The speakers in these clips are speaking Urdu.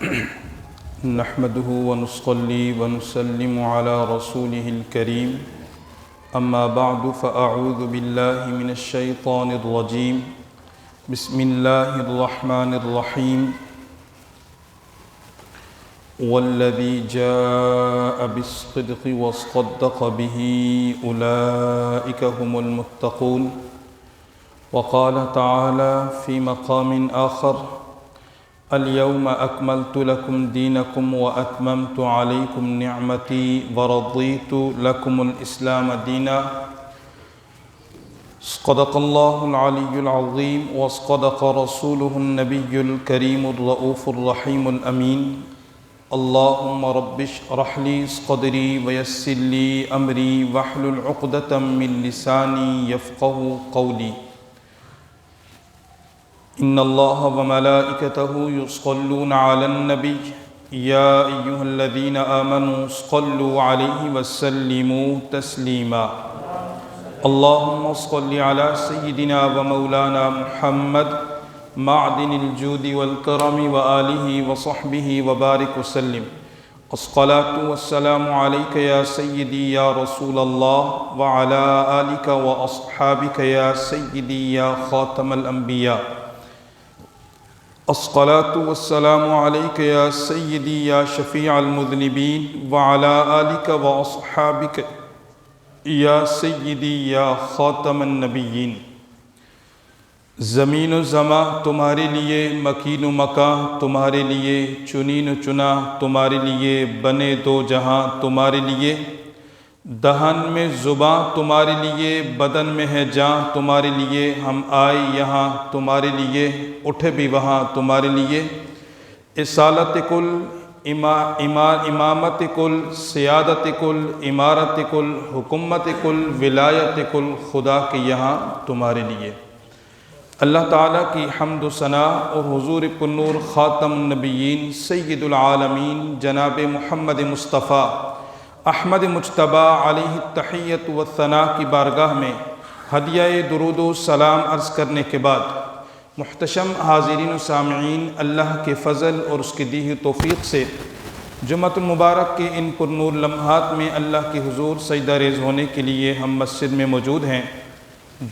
نحمده ونصلي ونسلم على رسوله الكريم أما بعد فأعوذ بالله من الشيطان الرجيم بسم الله الرحمن الرحيم والذي جاء بالصدق وصدق به أولئك هم المتقون وقال تعالى في مقام آخر اليوم أكملت لكم دينكم وأتممت عليكم نعمتي ورضيت لكم الإسلام دينا صدق الله العلي العظيم وصدق رسوله النبي الكريم الرؤوف الرحيم الأمين اللهم رب اشرح لي صدري ويسر لي أمري واحلل عقدة من لساني يفقهوا قولي إن الله وملائكته يصلون على النبي يا أيها الذين آمنوا صلوا عليه وسلموا تسليما اللهم صل على سيدنا ومولانا محمد معدن الجود والكرم وآله وصحبه وبارك وسلم الصلاة والسلام عليك يا سيدي يا رسول الله وعلى آلك وأصحابك يا سيدي يا خاتم الأنبياء الصلاة والسلام عليك يا سيدي يا شفيع المذنبين وعلى آلك وأصحابك یا سیدی یا خاتم النبیین زمین و زماں تمہارے لیے مکین و مکان تمہارے لیے چنین و چنا تمہارے لیے بنے دو جہاں تمہارے لیے دہن میں زباں تمہارے لیے بدن میں ہے جاں تمہارے لیے ہم آئے یہاں تمہارے لیے اٹھے بھی وہاں تمہارے لیے اصالت کل امامت کل سیادت کل امارت کل حکومت کل ولایت کل خدا کے یہاں تمہارے لیے اللہ تعالیٰ کی حمد و ثنا اور حضور پرنور خاتم النبیین سید العالمین جناب محمد مصطفیٰ احمد مجتبیٰ علیہ التحیت والثناء کی بارگاہ میں ہدیہ درود و سلام عرض کرنے کے بعد محتشم حاضرین و سامعین اللہ کے فضل اور اس کی دی ہوئی توفیق سے جمعۃ المبارک کے ان پرنور لمحات میں اللہ کے حضور سجدہ ریز ہونے کے لیے ہم مسجد میں موجود ہیں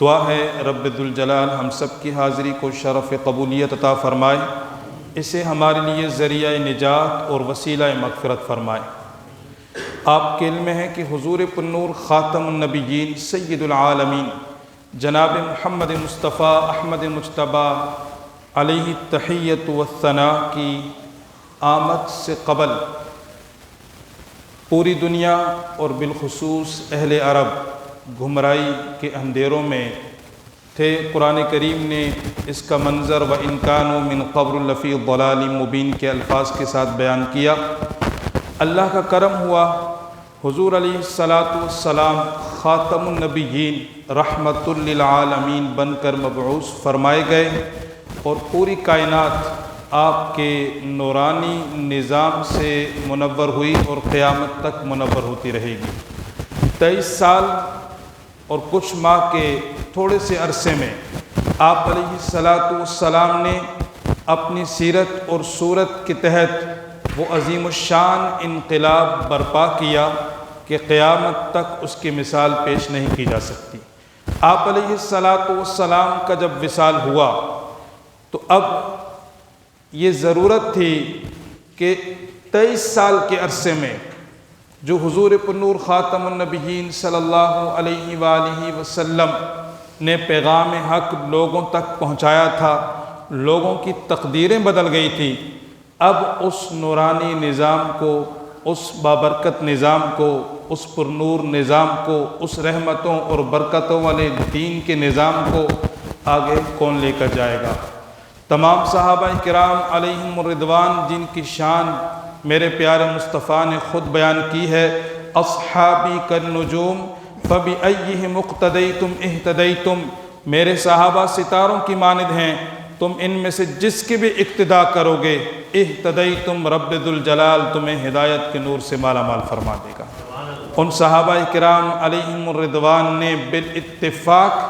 دعا ہے رب ذوالجلال ہم سب کی حاضری کو شرف قبولیت عطا فرمائے اسے ہمارے لیے ذریعہ نجات اور وسیلہ مغفرت فرمائے آپ کے علم ہے کہ حضور پرنور خاتم النبیین سید العالمین جناب محمد مصطفیٰ احمد مجتبیٰ علیہ التحیت والثناء کی آمد سے قبل پوری دنیا اور بالخصوص اہل عرب گمراہی کے اندھیروں میں تھے قرآن کریم نے اس کا منظر وَإِن كَانُوا مِن قَبْلُ لَفِي ضَلَالٍ مُبِينٍ کے الفاظ کے ساتھ بیان کیا اللہ کا کرم ہوا حضور علیہ السلام خاتم النبیین رحمت للعالمین بن کر مبعوث فرمائے گئے اور پوری کائنات آپ کے نورانی نظام سے منور ہوئی اور قیامت تک منور ہوتی رہے گی 23 سال اور کچھ ماہ کے تھوڑے سے عرصے میں آپ علیہ السلام نے اپنی سیرت اور صورت کے تحت وہ عظیم الشان انقلاب برپا کیا کہ قیامت تک اس کی مثال پیش نہیں کی جا سکتی آپ علیہ السلام کا جب وصال ہوا تو اب یہ ضرورت تھی کہ 23 سال کے عرصے میں جو حضور پرنور خاتم النبیین صلی اللہ علیہ وآلہ وسلم نے پیغام حق لوگوں تک پہنچایا تھا لوگوں کی تقدیریں بدل گئی تھی اب اس نورانی نظام کو اس بابرکت نظام کو اس پرنور نظام کو اس رحمتوں اور برکتوں والے دین کے نظام کو آگے کون لے کر جائے گا تمام صحابہ کرام علیہم الرضوان جن کی شان میرے پیارے مصطفیٰ نے خود بیان کی ہے اصحابی کالنجوم فبأیہم اقتدیتم اہتدیتم میرے صحابہ ستاروں کی مانند ہیں تم ان میں سے جس کی بھی اقتداء کرو گے اہتدیتم رب ذوالجلال تمہیں ہدایت کے نور سے مالا مال فرما دے گا ان صحابہ کرام علیہم الرضوان نے بالاتفاق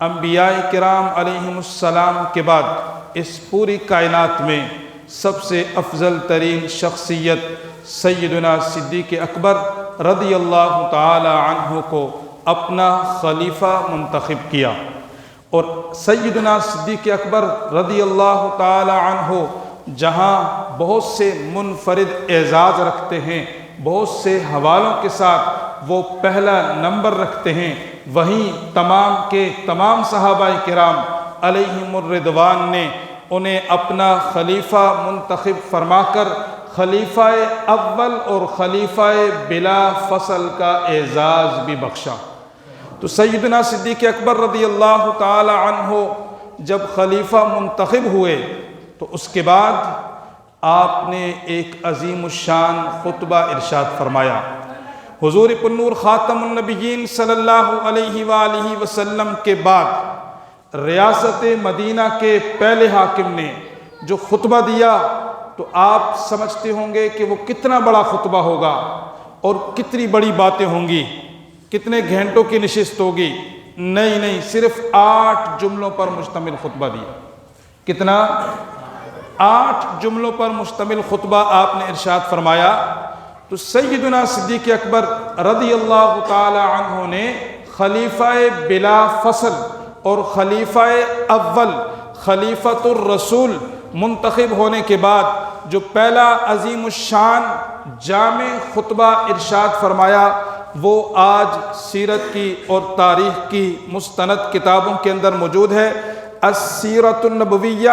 انبیاء کرام علیہم السلام کے بعد اس پوری کائنات میں سب سے افضل ترین شخصیت سیدنا صدیق اکبر رضی اللہ تعالی عنہ کو اپنا خلیفہ منتخب کیا۔ اور سیدنا صدیق اکبر رضی اللہ تعالی عنہ جہاں بہت سے منفرد اعزاز رکھتے ہیں، بہت سے حوالوں کے ساتھ وہ پہلا نمبر رکھتے ہیں، وہیں تمام کے تمام صحابہ کرام علیہم الرضوان نے انہیں اپنا خلیفہ منتخب فرما کر خلیفہ اول اور خلیفہ بلا فصل کا اعزاز بھی بخشا۔ تو سیدنا صدیق اکبر رضی اللہ تعالی عنہ جب خلیفہ منتخب ہوئے تو اس کے بعد آپ نے ایک عظیم الشان خطبہ ارشاد فرمایا۔ حضور پنور خاتم النبیین صلی اللہ علیہ وآلہ وسلم کے بعد ریاست مدینہ کے پہلے حاکم نے جو خطبہ دیا تو آپ سمجھتے ہوں گے کہ وہ کتنا بڑا خطبہ ہوگا اور کتنی بڑی باتیں ہوں گی، کتنے گھنٹوں کی نشست ہوگی۔ نہیں، صرف 8 جملوں پر مشتمل خطبہ دیا۔ کتنا؟ 8 جملوں پر مشتمل خطبہ آپ نے ارشاد فرمایا۔ تو سیدنا صدیق اکبر رضی اللہ تعالی عنہ نے خلیفہ بلا فصل اور خلیفہ اول خلیفۃ الرسول منتخب ہونے کے بعد جو پہلا عظیم الشان جامع خطبہ ارشاد فرمایا وہ آج سیرت کی اور تاریخ کی مستند کتابوں کے اندر موجود ہے۔ السیرۃ النبویہ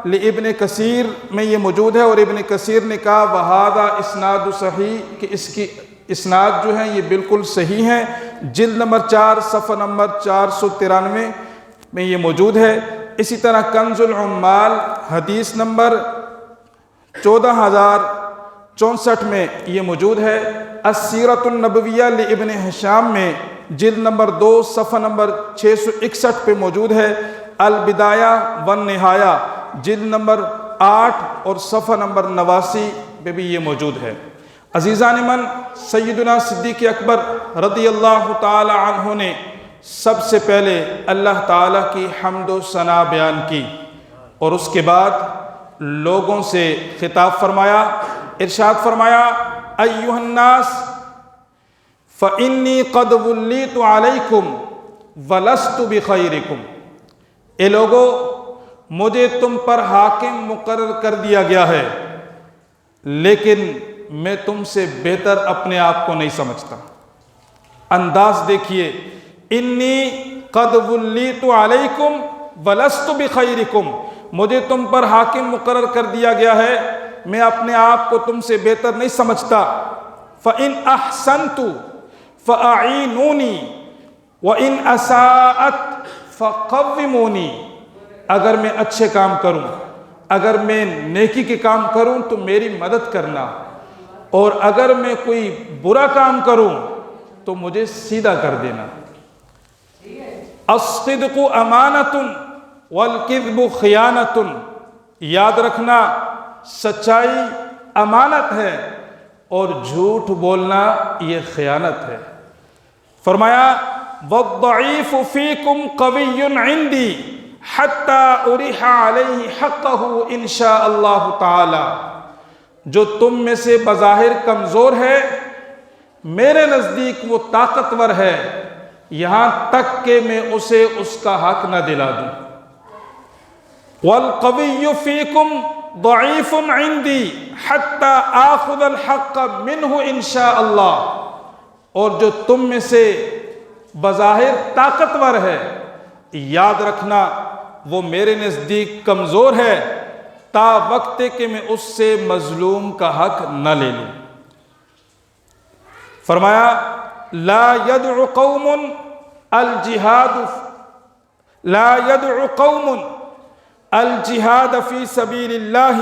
لابن کثیر میں یہ موجود ہے، اور ابن کثیر نے کہا وہذا اسناد صحیح، کہ اس کی اسناد جو ہیں یہ بالکل صحیح ہیں۔ جلد نمبر 4 صفحہ نمبر 493 میں یہ موجود ہے۔ اسی طرح کنز العمال حدیث نمبر 14064 میں یہ موجود ہے۔ السیرۃ النبویہ لابن ہشام میں جلد نمبر 2 صفحہ نمبر 661 پہ موجود ہے۔ البدایہ والنہایہ جلد نمبر 8 اور صفحہ نمبر 89 پہ بھی یہ موجود ہے۔ عزیزان من، سیدنا صدیق اکبر رضی اللہ تعالی عنہ نے سب سے پہلے اللہ تعالیٰ کی حمد و ثنا بیان کی، اور اس کے بعد لوگوں سے خطاب فرمایا، ارشاد فرمایا ایھا الناس فإنی قد ولیت علیکم ولست بخیرکم، اے لوگو مجھے تم پر حاکم مقرر کر دیا گیا ہے، لیکن میں تم سے بہتر اپنے آپ کو نہیں سمجھتا۔ انداز دیکھیے، انی قد ولیت علیکم ولست بخیرکم، مجھے تم پر حاکم مقرر کر دیا گیا ہے، میں اپنے آپ کو تم سے بہتر نہیں سمجھتا۔ فإن احسنت فأعینونی وإن اساءت فقومونی، اگر میں اچھے کام کروں، اگر میں نیکی کے کام کروں تو میری مدد کرنا، اور اگر میں کوئی برا کام کروں تو مجھے سیدھا کر دینا۔ الصدق امانۃ والکذب خیانۃ، یاد رکھنا سچائی امانت ہے اور جھوٹ بولنا یہ خیانت ہے۔ فرمایا والضعیف فیکم قوی عندی حتی اریح علیہ حقہ انشاء اللہ تعالی، جو تم میں سے بظاہر کمزور ہے میرے نزدیک وہ طاقتور ہے، یہاں تک کہ میں اسے اس کا حق نہ دلا دوں۔ والقوی فیکم ضعیف عندی حتی آخذ الحق منہ انشاء اللہ، اور جو تم میں سے بظاہر طاقتور ہے یاد رکھنا وہ میرے نزدیک کمزور ہے تا وقت کہ میں اس سے مظلوم کا حق نہ لے لوں۔ فرمایا لا يدعو قوم الجہاد فی سبیل اللہ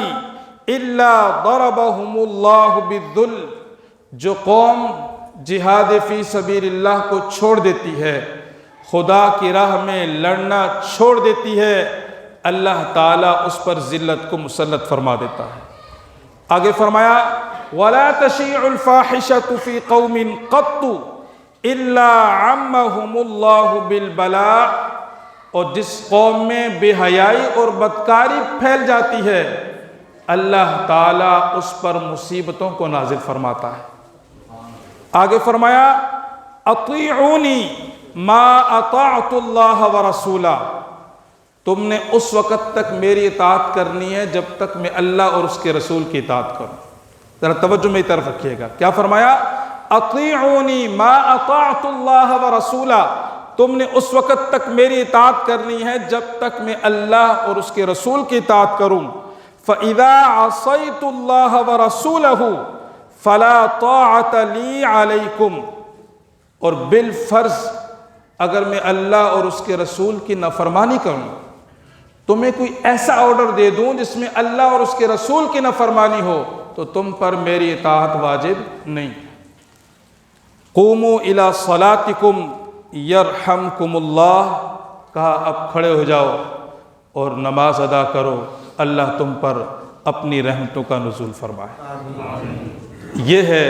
الا ضربہم اللہ بالذل، جو قوم جہاد فی سبیل اللہ کو چھوڑ دیتی ہے، خدا کی راہ میں لڑنا چھوڑ دیتی ہے، اللہ تعالیٰ اس پر ذلت کو مسلط فرما دیتا ہے۔ آگے فرمایا وَلَا تَشِيعُ الْفَاحِشَةُ فِي قَوْمٍ قَطُّ إِلَّا عَمَّهُمُ اللَّهُ بِالْبَلَاءِ، اور جس قوم میں بے حیائی اور بدکاری پھیل جاتی ہے اللہ تعالیٰ اس پر مصیبتوں کو نازل فرماتا ہے۔ آگے فرمایا اطیعونی ما اطاعت اللہ ورسولہ، تم نے اس وقت تک میری اطاعت کرنی ہے جب تک میں اللہ اور اس کے رسول کی اطاعت کروں۔ ذرا توجہ میری طرف رکھیے گا، کیا فرمایا؟ اطیعونی ما اطاعت اللہ ورسولہ، تم نے اس وقت تک میری اطاعت کرنی ہے جب تک میں اللہ اور اس کے رسول کی اطاعت کروں۔ فَإِذَا عَصَيْتُ اللَّهَ وَرَسُولَهُ فَلَا طَاعَةَ لِي عَلَيْكُمْ، اور بالفرض اگر میں اللہ اور اس کے رسول کی نافرمانی کروں، تمہیں کوئی ایسا آرڈر دے دوں جس میں اللہ اور اس کے رسول کی نافرمانی ہو، تو تم پر میری اطاعت واجب نہیں۔ قوموا الی صلاتکم یرحمکم اللہ، کہا اب کھڑے ہو جاؤ اور نماز ادا کرو، اللہ تم پر اپنی رحمتوں کا نزول فرمائے۔ یہ ہے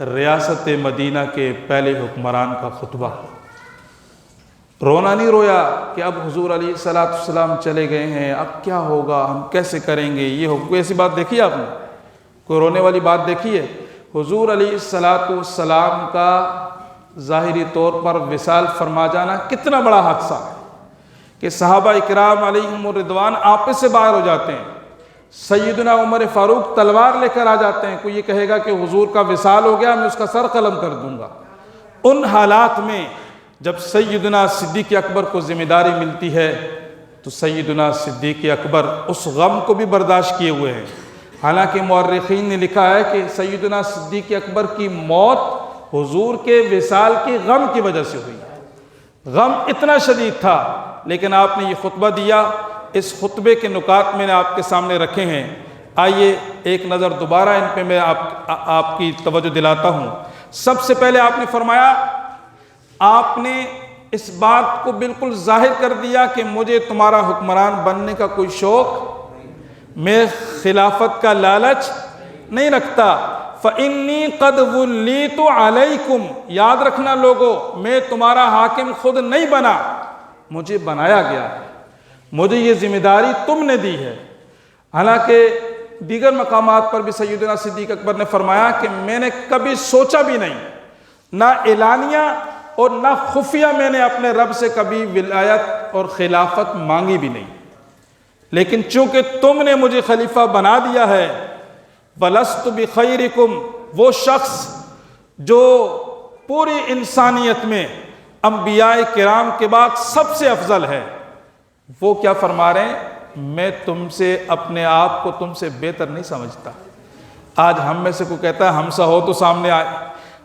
ریاست مدینہ کے پہلے حکمران کا خطبہ۔ رونا نہیں رویا کہ اب حضور علیہ السلام چلے گئے ہیں، اب کیا ہوگا، ہم کیسے کریں گے، یہ کوئی ایسی بات دیکھی آپ نے؟ کوئی رونے والی بات دیکھی ہے؟ حضور علیہ السلام کا ظاہری طور پر وصال فرما جانا کتنا بڑا حادثہ ہے کہ صحابہ اکرام علیہم الرضوان آپس سے باہر ہو جاتے ہیں۔ سیدنا عمر فاروق تلوار لے کر آ جاتے ہیں، کوئی یہ کہے گا کہ حضور کا وصال ہو گیا، میں اس کا سر قلم کر دوں گا۔ ان حالات میں جب سیدنا صدیق اکبر کو ذمہ داری ملتی ہے تو سیدنا صدیق اکبر اس غم کو بھی برداشت کیے ہوئے ہیں۔ حالانکہ مورخین نے لکھا ہے کہ سیدنا صدیق اکبر کی موت حضور کے وصال کی غم کی وجہ سے ہوئی۔ غم اتنا شدید تھا، لیکن آپ نے یہ خطبہ دیا، اس خطبے کے نکات میں نے آپ کے سامنے رکھے ہیں۔ آئیے ایک نظر دوبارہ ان پہ میں آپ کی توجہ دلاتا ہوں۔ سب سے پہلے آپ نے فرمایا، آپ نے اس بات کو بالکل ظاہر کر دیا کہ مجھے تمہارا حکمران بننے کا کوئی شوق، میں خلافت کا لالچ نہیں رکھتا۔ فَإِنِّي قَدْ وُلِّيتُ عَلَيْكُمْ، یاد رکھنا لوگو، میں تمہارا حاکم خود نہیں بنا، مجھے بنایا گیا ہے، مجھے یہ ذمہ داری تم نے دی ہے۔ حالانکہ دیگر مقامات پر بھی سیدنا صدیق اکبر نے فرمایا کہ میں نے کبھی سوچا بھی نہیں، نہ اعلانیہ اور نہ خفیہ میں نے اپنے رب سے کبھی ولایت اور خلافت مانگی بھی نہیں، لیکن چونکہ تم نے مجھے خلیفہ بنا دیا ہے۔ وَلَسْتُ بِخَيْرِكُمْ، وہ شخص جو پوری انسانیت میں انبیاء کرام کے بعد سب سے افضل ہے، وہ کیا فرما رہے ہیں؟ میں تم سے اپنے آپ کو تم سے بہتر نہیں سمجھتا۔ آج ہم میں سے کوئی کہتا ہے ہم سا ہو تو سامنے آئے،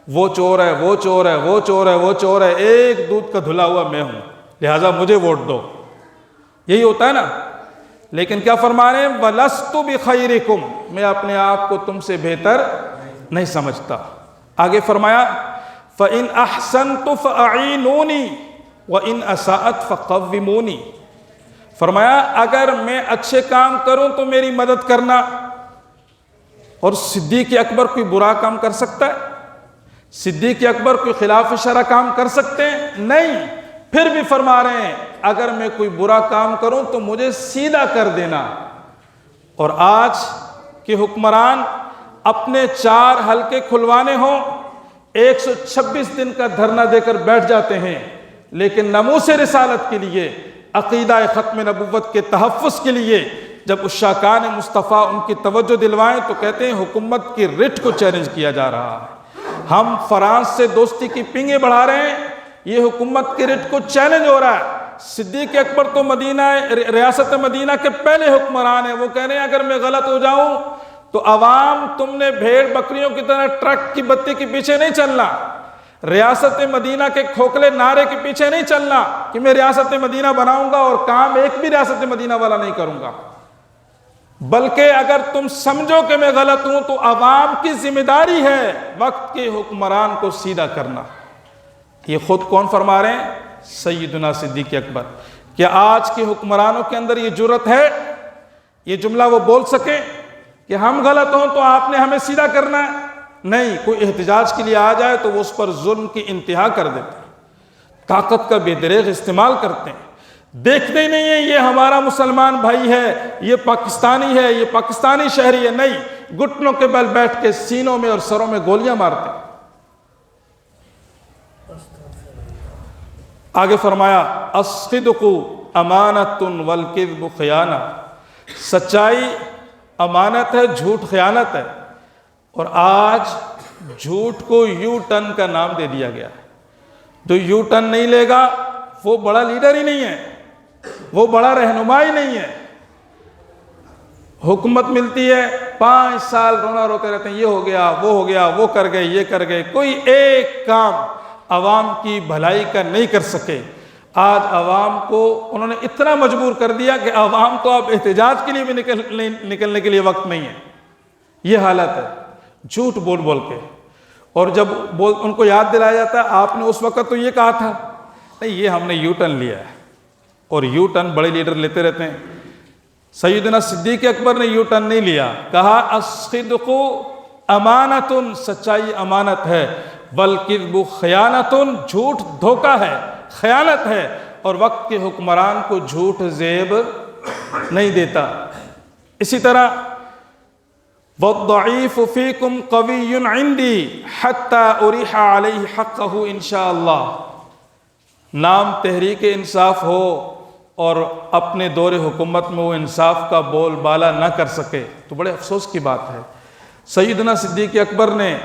وہ چور ہے، وہ چور ہے، وہ چور ہے، وہ چور ہے، ایک دودھ کا دھلا ہوا میں ہوں، لہٰذا مجھے ووٹ دو، یہی ہوتا ہے نا۔ لیکن کیا فرما رہے ہیں؟ وَلَسْتُ بِخَيْرِكُمْ، میں اپنے آپ کو تم سے بہتر نہیں سمجھتا۔ آگے فرمایا فَإِنْ أَحْسَنْتُ فَأَعِينُونِي وَإِنْ أَسَاءَتْ فَقَوِّمُونِي، فرمایا اگر میں اچھے کام کروں تو میری مدد کرنا۔ اور صدیق اکبر کوئی برا کام کر سکتا ہے؟ صدیق اکبر کوئی خلاف شرع کام کر سکتے ہیں؟ نہیں۔ پھر بھی فرما رہے ہیں اگر میں کوئی برا کام کروں تو مجھے سیدھا کر دینا۔ اور آج کے حکمران اپنے 4 حلقے کھلوانے ہوں 126 دن کا دھرنا دے کر بیٹھ جاتے ہیں، لیکن ناموس رسالت کے لیے، عقیدہ ختم نبوت کے تحفظ کے لیے جب عشاقان مصطفیٰ ان کی توجہ دلوائیں تو کہتے ہیں حکومت کی رٹ کو چیلنج کیا جا رہا ہے، ہم فرانس سے دوستی کی پنگیں بڑھا رہے ہیں، یہ حکومت کی رٹ کو چیلنج ہو رہا ہے۔ صدیق اکبر تو ریاست مدینہ کے پہلے حکمران ہیں، وہ کہہ رہے ہیں اگر میں غلط ہو جاؤں تو عوام تم نے بھیڑ بکریوں کی طرح ٹرک کی بتی کے پیچھے نہیں چلنا، ریاست مدینہ کے کھوکھلے نعرے کے پیچھے نہیں چلنا کہ میں ریاست مدینہ بناؤں گا اور کام ایک بھی ریاست مدینہ والا نہیں کروں گا، بلکہ اگر تم سمجھو کہ میں غلط ہوں تو عوام کی ذمہ داری ہے وقت کے حکمران کو سیدھا کرنا۔ یہ خود کون فرما رہے ہیں؟ سیدنا صدیق اکبر۔ کیا آج کے حکمرانوں کے اندر یہ جرت ہے یہ جملہ وہ بول سکیں کہ ہم غلط ہوں تو آپ نے ہمیں سیدھا کرنا ہے؟ نہیں، کوئی احتجاج کے لیے آ جائے تو وہ اس پر ظلم کی انتہا کر دیتے ہیں، طاقت کا بے دریغ استعمال کرتے ہیں۔ دیکھتے ہی نہیں ہیں یہ ہمارا مسلمان بھائی ہے، یہ پاکستانی ہے، یہ پاکستانی شہری ہے، نہیں، گھٹنوں کے بل بیٹھ کے سینوں میں اور سروں میں گولیاں مارتے ہیں۔ آگے فرمایا الصدق امانۃ والکذب خیانہ، سچائی امانت ہے، جھوٹ خیانت ہے۔ اور آج جھوٹ کو یو ٹرن کا نام دے دیا گیا ہے۔ جو یو ٹرن نہیں لے گا وہ بڑا لیڈر ہی نہیں ہے، وہ بڑا رہنما ہی نہیں ہے۔ حکومت ملتی ہے، 5 سال رونا روتے رہتے ہیں، یہ ہو گیا، وہ ہو گیا، وہ کر گئے، یہ کر گئے، کوئی ایک کام عوام کی بھلائی کا نہیں کر سکے۔ آج عوام کو انہوں نے اتنا مجبور کر دیا کہ عوام تو اب احتجاج کے لیے بھی نکلنے کے لیے وقت نہیں ہے۔ یہ حالت ہے، جھوٹ بول بول کے۔ اور جب ان کو یاد دلایا جاتا ہے آپ نے اس وقت تو یہ کہا تھا، نہیں، یہ ہم نے یو ٹرن لیا ہے۔ اور یو ٹرن بڑے لیڈر لیتے رہتے ہیں۔ سیدنا صدیق اکبر نے یو ٹرن نہیں لیا، کہا الصدق امانۃ، سچائی امانت ہے، والکذب خیانۃ، جھوٹ دھوکہ ہے، خیانت ہے، اور وقت کے حکمران کو جھوٹ زیب نہیں دیتا۔ اسی طرح والضعیف فیکم قوی عندی حتی اریح علیہ حقہ انشاءاللہ، نام تحریک انصاف ہو اور اپنے دور حکومت میں وہ انصاف کا بول بالا نہ کر سکے تو بڑے افسوس کی بات ہے۔ سیدنا صدیق اکبر نے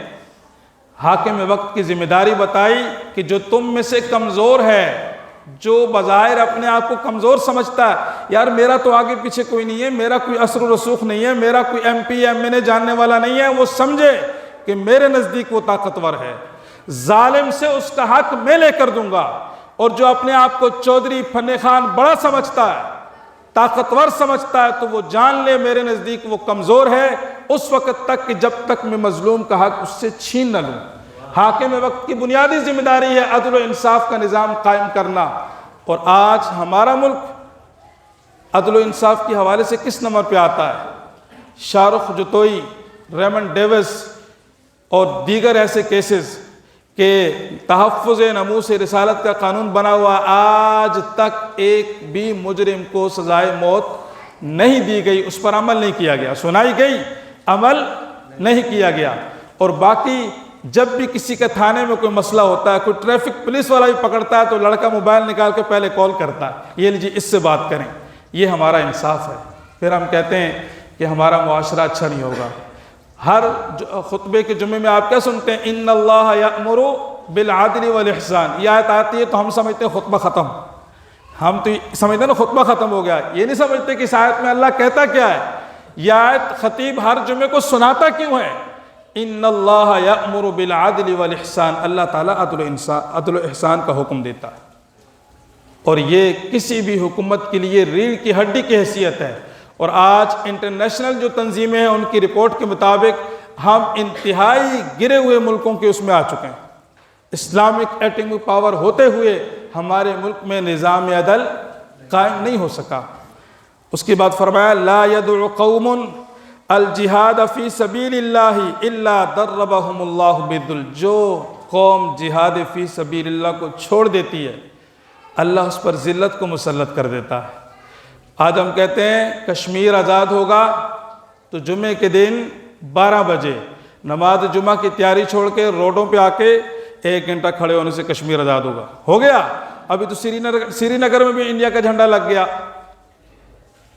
حاکم وقت کی ذمہ داری بتائی کہ جو تم میں سے کمزور ہے، جو بظاہر اپنے آپ کو کمزور سمجھتا ہے، یار میرا تو آگے پیچھے کوئی نہیں ہے، میرا کوئی اثر و رسوخ نہیں ہے، میرا کوئی ایم پی ایم این اے جاننے والا نہیں ہے، وہ سمجھے کہ میرے نزدیک وہ طاقتور ہے، ظالم سے اس کا حق میں لے کر دوں گا۔ اور جو اپنے آپ کو چودھری فن خان بڑا سمجھتا ہے، طاقتور سمجھتا ہے، تو وہ جان لے میرے نزدیک وہ کمزور ہے، اس وقت تک کہ جب تک میں مظلوم کا حق اس سے چھین نہ لوں۔ حاکم وقت کی بنیادی ذمہ داری ہے عدل و انصاف کا نظام قائم کرنا۔ اور آج ہمارا ملک عدل و انصاف کے حوالے سے کس نمبر پہ آتا ہے؟ شاہ رخ جتوئی، ریمنڈ ڈیوس اور دیگر ایسے کیسز کہ تحفظ ناموس رسالت کا قانون بنا ہوا، آج تک ایک بھی مجرم کو سزائے موت نہیں دی گئی، اس پر عمل نہیں کیا گیا، سنائی گئی، عمل نہیں کیا گیا۔ اور باقی جب بھی کسی کے تھانے میں کوئی مسئلہ ہوتا ہے، کوئی ٹریفک پولیس والا بھی پکڑتا ہے تو لڑکا موبائل نکال کے پہلے کال کرتا ہے، یہ لیجیے اس سے بات کریں، یہ ہمارا انصاف ہے۔ پھر ہم کہتے ہیں کہ ہمارا معاشرہ اچھا نہیں ہوگا۔ ہر خطبے کے جمعے میں آپ کیا سنتے ہیں؟ ان اللہ یأمر بالعدل والاحسان، یہ آیت آتی ہے تو ہم سمجھتے ہیں خطبہ ختم، ہم تو سمجھتے ہیں نا خطبہ ختم ہو گیا، یہ نہیں سمجھتے کہ اس آیت میں اللہ کہتا کیا ہے۔ یہ آیت خطیب ہر جمعے کو سناتا کیوں ہے؟ ان اللہ یأمر بالعدل والاحسان، اللہ تعالیٰ عدل و احسان کا حکم دیتا ہے، اور یہ کسی بھی حکومت کے لیے ریڑھ کی ہڈی کی حیثیت ہے۔ اور آج انٹرنیشنل جو تنظیمیں ہیں ان کی رپورٹ کے مطابق ہم انتہائی گرے ہوئے ملکوں کے اس میں آ چکے ہیں۔ اسلامک ایٹمی پاور ہوتے ہوئے ہمارے ملک میں نظام عدل قائم نہیں ہو سکا۔ اس کے بعد فرمایا لا يدع قوم الجہاد فی سبیل اللہ الا دربہم اللہ بالذل، جو قوم جہاد فی سبیل اللہ کو چھوڑ دیتی ہے اللہ اس پر ذلت کو مسلط کر دیتا ہے۔ آج ہم کہتے ہیں کشمیر آزاد ہوگا تو جمعے کے دن 12 بجے نماز جمعہ کی تیاری چھوڑ کے روڈوں پہ آ کے 1 گھنٹہ کھڑے ہونے سے کشمیر آزاد ہوگا، ہو گیا۔ ابھی تو سری نگر میں بھی انڈیا کا جھنڈا لگ گیا۔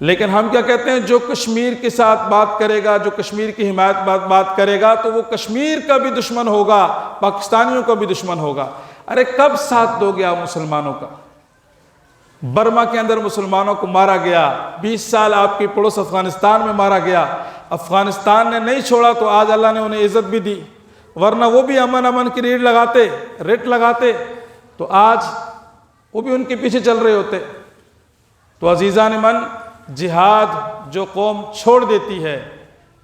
لیکن ہم کیا کہتے ہیں؟ جو کشمیر کے ساتھ بات کرے گا، جو کشمیر کی حمایت بات کرے گا تو وہ کشمیر کا بھی دشمن ہوگا، پاکستانیوں کا بھی دشمن ہوگا۔ ارے کب ساتھ دو گیا مسلمانوں کا؟ برما کے اندر مسلمانوں کو مارا گیا، 20 سال آپ کی پڑوس افغانستان میں مارا گیا، افغانستان نے نہیں چھوڑا تو آج اللہ نے انہیں عزت بھی دی، ورنہ وہ بھی امن کی ریٹ لگاتے تو آج وہ بھی ان کے پیچھے چل رہے ہوتے۔ تو عزیزان من، جہاد جو قوم چھوڑ دیتی ہے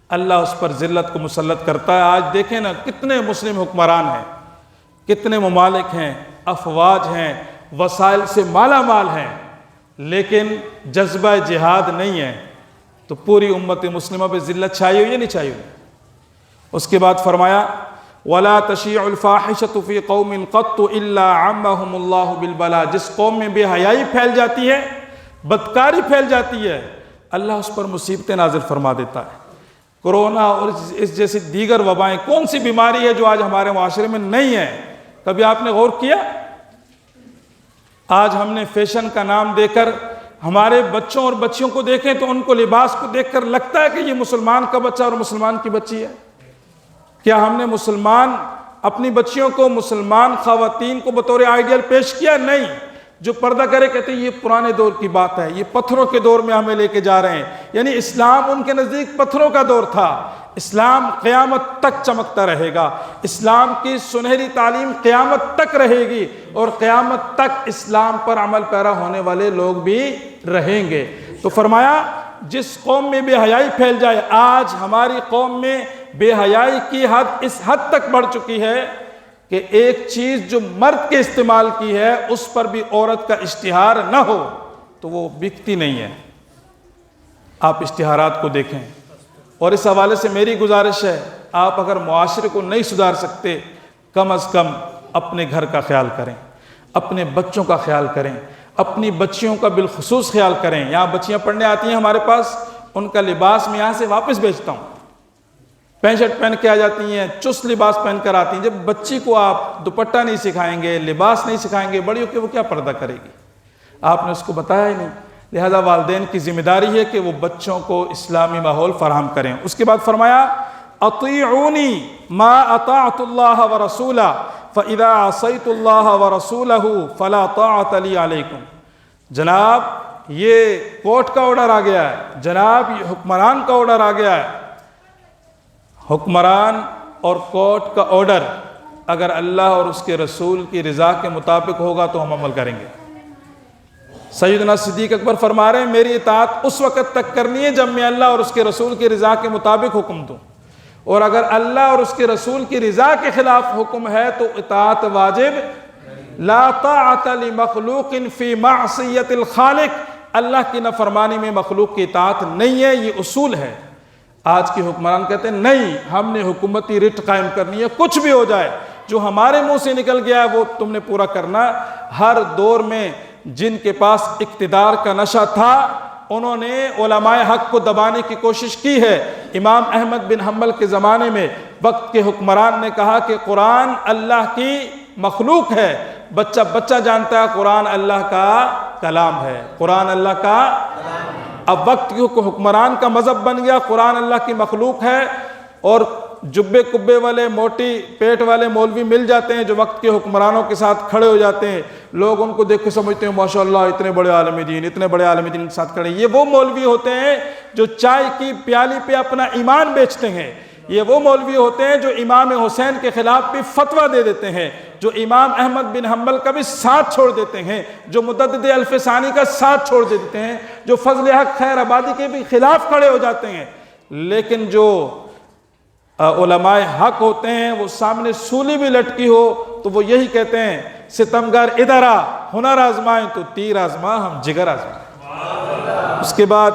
اللہ اس پر ذلت کو مسلط کرتا ہے۔ آج دیکھیں نا کتنے مسلم حکمران ہیں، کتنے ممالک ہیں، افواج ہیں، وسائل سے مالا مال ہیں، لیکن جذبہ جہاد نہیں ہے، تو پوری امت مسلمہ پہ ذلت چھائی ہوئی ہے، نہیں چھائی ہوئی۔ اس کے بعد فرمایا وَلَا تَشِيعُ الْفَاحِشَةُ فِي قَوْمٍ قَطُّ إِلَّا عَمَّهُمُ اللَّهُ بِالْبَلَا، جس قوم میں بے حیائی پھیل جاتی ہے بدکاری پھیل جاتی ہے، اللہ اس پر مصیبتیں نازل فرما دیتا ہے۔ کورونا اور اس جیسی دیگر وبائیں، کون سی بیماری ہے جو آج ہمارے معاشرے میں نہیں ہے؟ کبھی آپ نے غور کیا؟ آج ہم نے فیشن کا نام دے کر ہمارے بچوں اور بچیوں کو دیکھیں تو ان کو لباس کو دیکھ کر لگتا ہے کہ یہ مسلمان کا بچہ اور مسلمان کی بچی ہے۔ کیا ہم نے مسلمان اپنی بچیوں کو، مسلمان خواتین کو بطور آئیڈیل پیش کیا؟ نہیں۔ جو پردہ کرے کہتے ہیں یہ پرانے دور کی بات ہے، یہ پتھروں کے دور میں ہمیں لے کے جا رہے ہیں۔ یعنی اسلام ان کے نزدیک پتھروں کا دور تھا۔ اسلام قیامت تک چمکتا رہے گا، اسلام کی سنہری تعلیم قیامت تک رہے گی، اور قیامت تک اسلام پر عمل پیرا ہونے والے لوگ بھی رہیں گے۔ تو فرمایا جس قوم میں بے حیائی پھیل جائے، آج ہماری قوم میں بے حیائی کی حد اس حد تک بڑھ چکی ہے کہ ایک چیز جو مرد کے استعمال کی ہے اس پر بھی عورت کا اشتہار نہ ہو تو وہ بکتی نہیں ہے۔ آپ اشتہارات کو دیکھیں، اور اس حوالے سے میری گزارش ہے، آپ اگر معاشرے کو نہیں سدھار سکتے، کم از کم اپنے گھر کا خیال کریں، اپنے بچوں کا خیال کریں، اپنی بچیوں کا بالخصوص خیال کریں۔ یہاں بچیاں پڑھنے آتی ہیں ہمارے پاس، ان کا لباس میں یہاں سے واپس بھیجتا ہوں، پینٹ شرٹ پہن کے آ جاتی ہیں، چست لباس پہن کر آتی ہیں۔ جب بچی کو آپ دوپٹہ نہیں سکھائیں گے، لباس نہیں سکھائیں گے، بڑی ہو کے وہ کیا پردہ کرے گی؟ آپ نے اس کو بتایا ہی نہیں۔ لہذا والدین کی ذمہ داری ہے کہ وہ بچوں کو اسلامی ماحول فراہم کریں۔ اس کے بعد فرمایا اطیعونی ما اطاعت اللہ ورسولہ فاذا عصیت اللہ ورسولہ فلا طاعت لی علیکم۔ جناب یہ کورٹ کا آرڈر آ گیا ہے، جناب یہ حکمران کا آرڈر آ گیا ہے۔ حکمران اور کورٹ کا آرڈر اگر اللہ اور اس کے رسول کی رضا کے مطابق ہوگا تو ہم عمل کریں گے۔ سیدنا صدیق اکبر فرما رہے ہیں میری اطاعت اس وقت تک کرنی ہے جب میں اللہ اور اس کے رسول کی رضا کے مطابق حکم دوں، اور اگر اللہ اور اس کے رسول کی رضا کے خلاف حکم ہے تو اطاعت واجب۔ لا طاعت لمخلوق فی معصیت الخالق، اللہ کی نافرمانی میں مخلوق کی اطاعت نہیں ہے، یہ اصول ہے۔ آج کے حکمران کہتے ہیں نہیں، ہم نے حکومتی رٹ قائم کرنی ہے، کچھ بھی ہو جائے، جو ہمارے منہ سے نکل گیا ہے وہ تم نے پورا کرنا۔ ہر دور میں جن کے پاس اقتدار کا نشہ تھا انہوں نے علماء حق کو دبانے کی کوشش کی ہے۔ امام احمد بن حنبل کے زمانے میں وقت کے حکمران نے کہا کہ قرآن اللہ کی مخلوق ہے، بچہ جانتا ہے قرآن اللہ کا کلام ہے، قرآن اللہ کا۔ اب وقت کے حکمران کا مذہب بن گیا قرآن اللہ کی مخلوق ہے، اور جبے کبے والے موٹی پیٹ والے مولوی مل جاتے ہیں جو وقت کے حکمرانوں کے ساتھ کھڑے ہو جاتے ہیں، لوگ ان کو دیکھ کے سمجھتے ہیں ماشاءاللہ اتنے بڑے عالم دین، اتنے بڑے عالم دین کے ساتھ کھڑے ہیں۔ یہ وہ مولوی ہوتے ہیں جو چائے کی پیالی پہ اپنا ایمان بیچتے ہیں، یہ وہ مولوی ہوتے ہیں جو امام حسین کے خلاف بھی فتویٰ دے دیتے ہیں، جو امام احمد بن حنبل کا بھی ساتھ چھوڑ دیتے ہیں، جو متعدد الف ثانی کا ساتھ چھوڑ دیتے ہیں، جو فضل حق خیر آبادی کے بھی خلاف کھڑے ہو جاتے ہیں۔ لیکن جو علماء حق ہوتے ہیں وہ سامنے سولی بھی لٹکی ہو تو وہ یہی کہتے ہیں ستمگر ادھر آ، ہنر آزمائیں تو تیر آزما، ہم جگر آزمائیں۔ اس کے بعد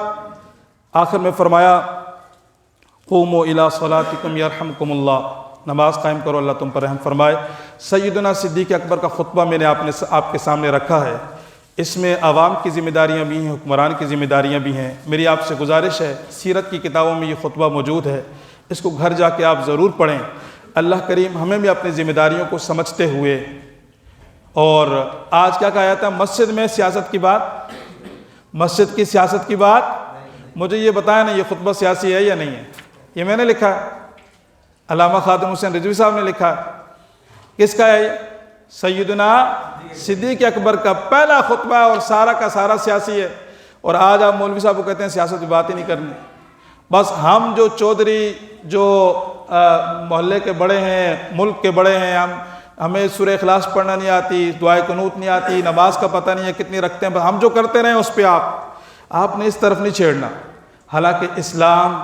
آخر میں فرمایا قوموا الی صلاتکم یرحمکم اللہ، نماز قائم کرو اللہ تم پر رحم فرمائے۔ سیدنا صدیق اکبر کا خطبہ میں نے آپ کے سامنے رکھا ہے، اس میں عوام کی ذمہ داریاں بھی ہیں، حکمران کی ذمہ داریاں بھی ہیں۔ میری آپ سے گزارش ہے، سیرت کی کتابوں میں یہ خطبہ موجود ہے، اس کو گھر جا کے آپ ضرور پڑھیں۔ اللہ کریم ہمیں بھی اپنی ذمہ داریوں کو سمجھتے ہوئے، اور آج کیا کہا جاتا ہے مسجد میں سیاست کی بات، مسجد کی سیاست کی بات، مجھے یہ بتایا نا یہ خطبہ سیاسی ہے یا نہیں ہے؟ یہ میں نے لکھا ہے، علامہ خادم حسین رضوی صاحب نے لکھا ہے۔ کس کا ہے یہ؟ سیدنا صدیق اکبر کا پہلا خطبہ ہے، اور سارا کا سارا سیاسی ہے۔ اور آج آپ مولوی صاحب کو کہتے ہیں سیاست کی بات ہی نہیں کرنی۔ بس ہم جو چودھری جو محلے کے بڑے ہیں، ملک کے بڑے ہیں، ہمیں سورہ اخلاص پڑھنا نہیں آتی، دعائے قنوت نہیں آتی، نماز کا پتہ نہیں ہے کتنی رکھتے ہیں، ہم جو کرتے رہیں اس پہ آپ نے اس طرف نہیں چھیڑنا۔ حالانکہ اسلام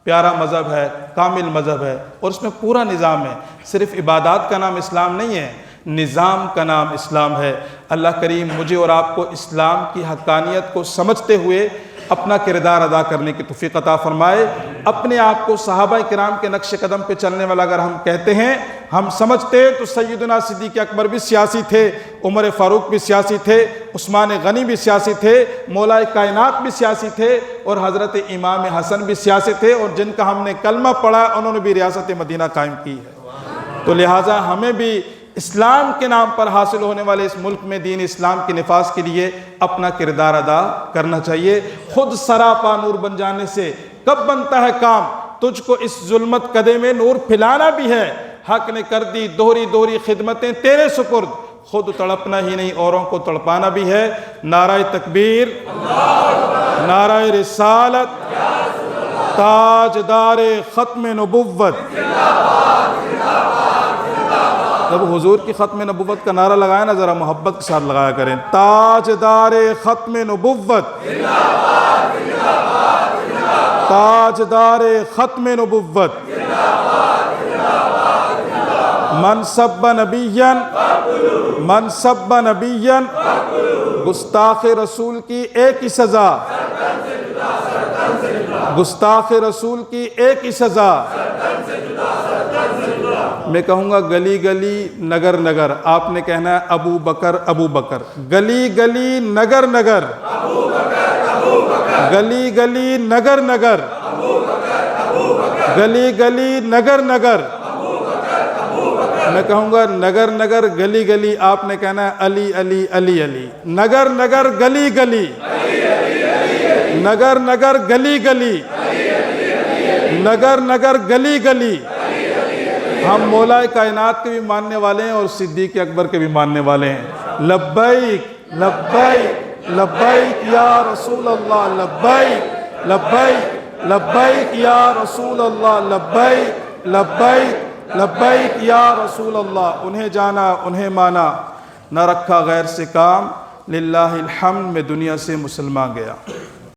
پیارا مذہب ہے، کامل مذہب ہے، اور اس میں پورا نظام ہے، صرف عبادات کا نام اسلام نہیں ہے، نظام کا نام اسلام ہے۔ اللہ کریم مجھے اور آپ کو اسلام کی حقانیت کو سمجھتے ہوئے اپنا کردار ادا کرنے کی توفیق عطا فرمائے۔ اپنے آپ کو صحابہ کرام کے نقش قدم پہ چلنے والا اگر ہم کہتے ہیں، ہم سمجھتے تو سیدنا صدیق اکبر بھی سیاسی تھے، عمر فاروق بھی سیاسی تھے، عثمان غنی بھی سیاسی تھے، مولا کائنات بھی سیاسی تھے، اور حضرت امام حسن بھی سیاسی تھے، اور جن کا ہم نے کلمہ پڑھا انہوں نے بھی ریاست مدینہ قائم کی ہے۔ تو لہٰذا ہمیں بھی اسلام کے نام پر حاصل ہونے والے اس ملک میں دین اسلام کے نفاذ کے لیے اپنا کردار ادا کرنا چاہیے۔ خود سراپا نور بن جانے سے کب بنتا ہے کام؟ تجھ کو اس ظلمت کدے میں نور پھیلانا بھی ہے، حق نے کر دی دوہری دوہری خدمتیں تیرے سپرد، خود تڑپنا ہی نہیں اوروں کو تڑپانا بھی ہے۔ نعرہ تکبیر، نعرہ رسالت، تاجدار ختم نبوت۔ جب حضور کی ختم نبوت کا نعرہ لگائیں نا ذرا محبت کے ساتھ لگایا کریں، تاجدار ختم نبوت، تاجدار ختم نبوت، من سب نبیًا، من سب نبیًا، گستاخ رسول کی ایک ہی سزا، گستاخ رسول کی ایک ہی سزا۔ میں کہوں گا گلی گلی نگر نگر، آپ نے کہنا ہے ابو بکر ابو بکر، گلی گلی نگر نگر، گلی گلی نگر نگر، گلی گلی نگر نگر، میں کہوں گا نگر نگر گلی گلی، آپ نے کہنا ہے علی علی علی علی، نگر نگر گلی گلی، نگر نگر گلی گلی، نگر نگر گلی گلی۔ ہم مولا کائنات کے بھی ماننے والے ہیں اور صدیق اکبر کے بھی ماننے والے ہیں۔ لبیک لبیک لبیک یا رسول اللہ، لبیک لبیک لبیک یا رسول اللہ، لبیک لبیک لبیک یا رسول اللہ۔ انہیں جانا انہیں مانا، نہ رکھا غیر سے کام، للہ الحمد میں دنیا سے مسلمان گیا۔